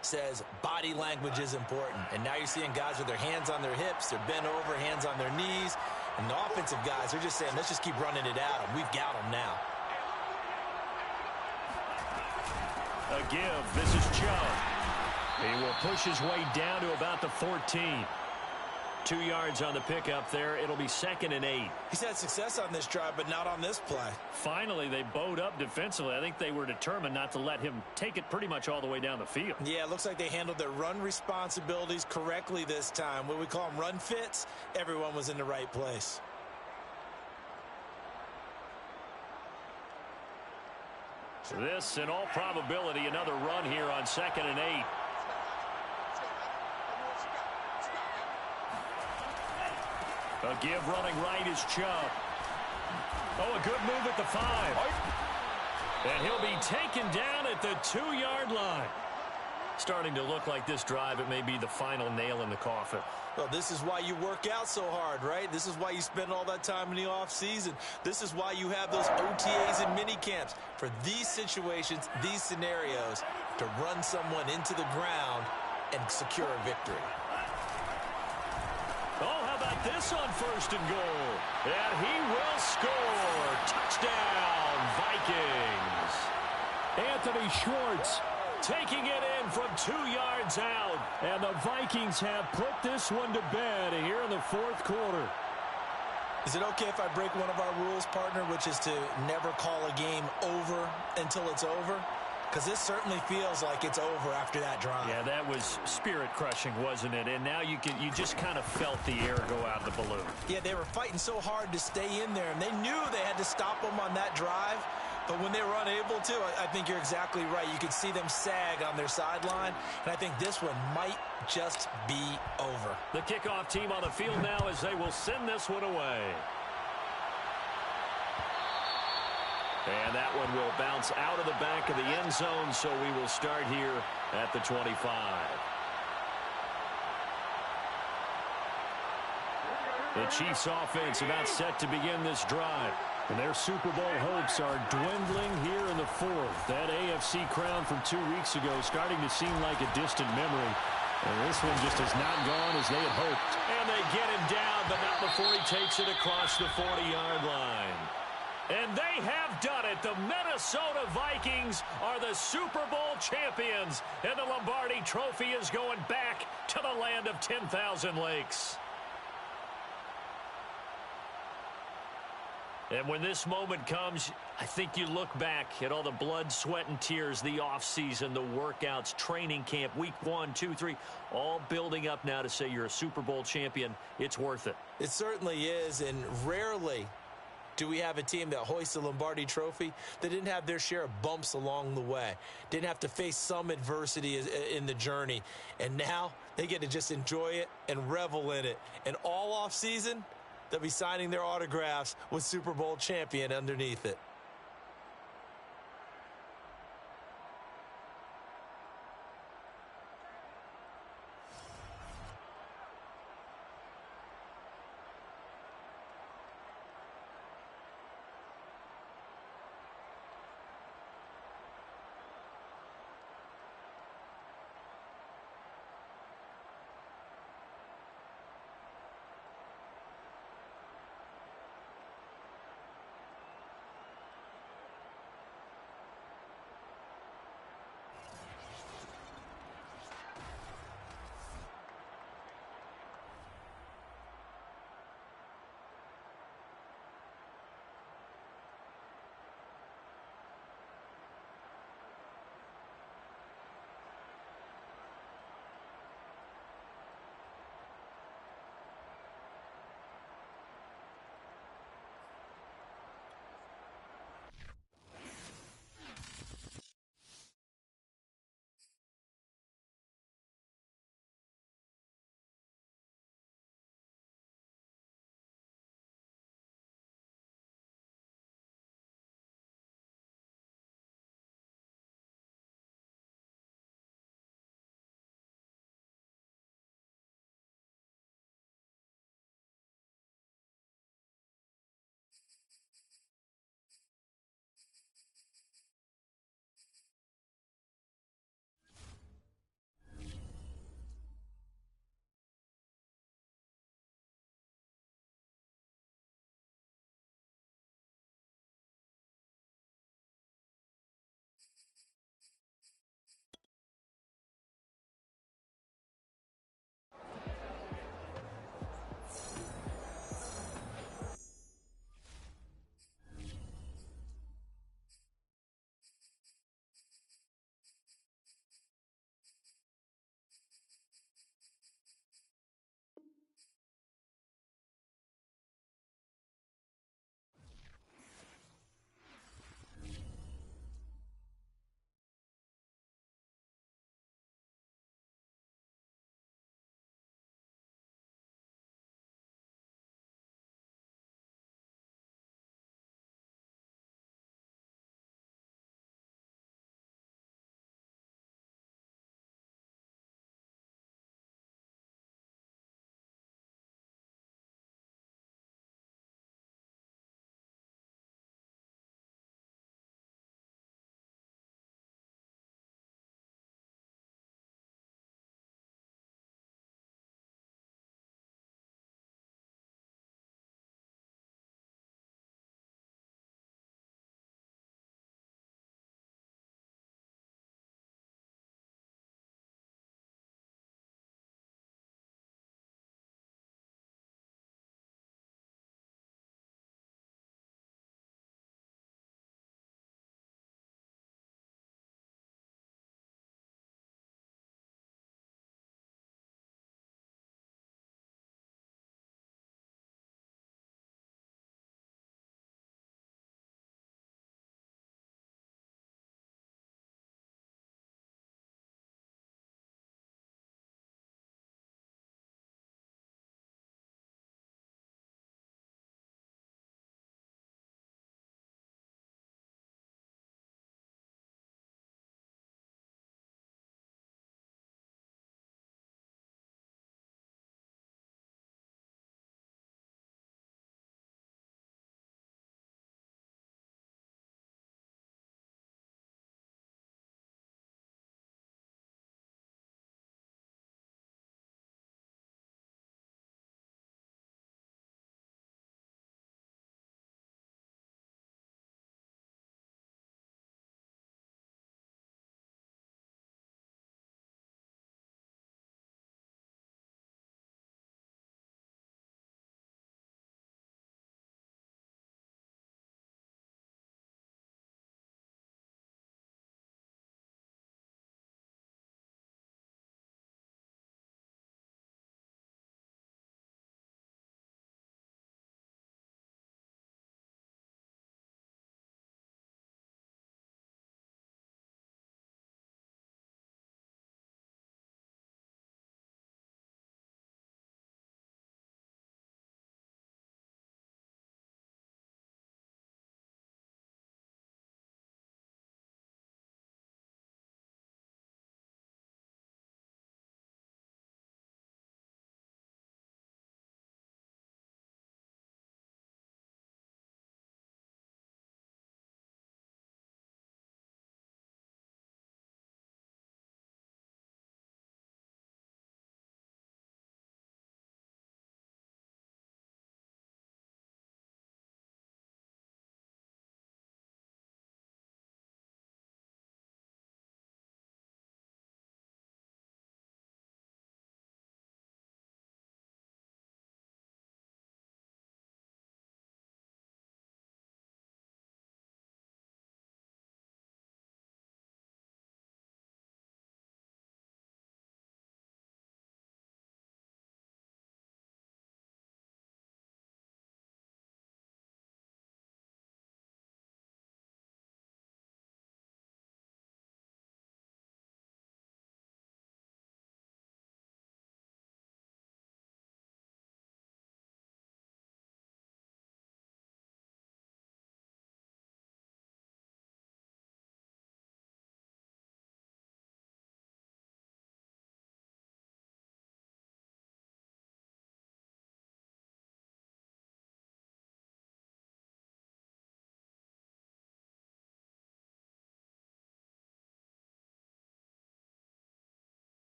says body language is important. And now you're seeing guys with their hands on their hips, they're bent over, hands on their knees. And the offensive guys are just saying, let's just keep running it at them. We've got them now. A give. This is Chubb. He will push his way down to about the 14. 2 yards on the pickup there. It'll be 2nd and 8. He's had success on this drive, but not on this play. Finally, they bowed up defensively. I think they were determined not to let him take it pretty much all the way down the field. Yeah, it looks like they handled their run responsibilities correctly this time. What we call them run fits, everyone was in the right place. This, in all probability, another run here on 2nd and 8. A give running right is Chubb. Oh, a good move at the 5. And he'll be taken down at the 2-yard line. Starting to look like this drive, it may be the final nail in the coffin. Well, this is why you work out so hard, right? This is why you spend all that time in the offseason. This is why you have those OTAs and mini camps. For these situations, these scenarios, to run someone into the ground and secure a victory. Oh, how about this on 1st and goal? And he will score. Touchdown, Vikings. Anthony Schwartz taking it in from 2 yards out. And the Vikings have put this one to bed here in the 4th quarter. Is it okay if I break one of our rules, partner, which is to never call a game over until it's over? Because this certainly feels like it's over after that drive. Yeah, that was spirit-crushing, wasn't it? And now you just kind of felt the air go out of the balloon. Yeah, they were fighting so hard to stay in there, and they knew they had to stop them on that drive. But when they were unable to, I think you're exactly right. You could see them sag on their sideline, and I think this one might just be over. The kickoff team on the field now as they will send this one away. And that one will bounce out of the back of the end zone, so we will start here at the 25. The Chiefs offense about set to begin this drive. And their Super Bowl hopes are dwindling here in the 4th. That AFC crown from 2 weeks ago starting to seem like a distant memory. And this one just has not gone as they had hoped. And they get him down, but not before he takes it across the 40-yard line. And they have done it. The Minnesota Vikings are the Super Bowl champions. And the Lombardi Trophy is going back to the land of 10,000 lakes. And when this moment comes, I think you look back at all the blood, sweat, and tears, the offseason, the workouts, training camp, week 1, 2, 3, all building up now to say you're a Super Bowl champion. It's worth it. It certainly is, and rarely do we have a team that hoists the Lombardi Trophy that didn't have their share of bumps along the way, didn't have to face some adversity in the journey, and now they get to just enjoy it and revel in it. And all offseason, they'll be signing their autographs with Super Bowl champion underneath it.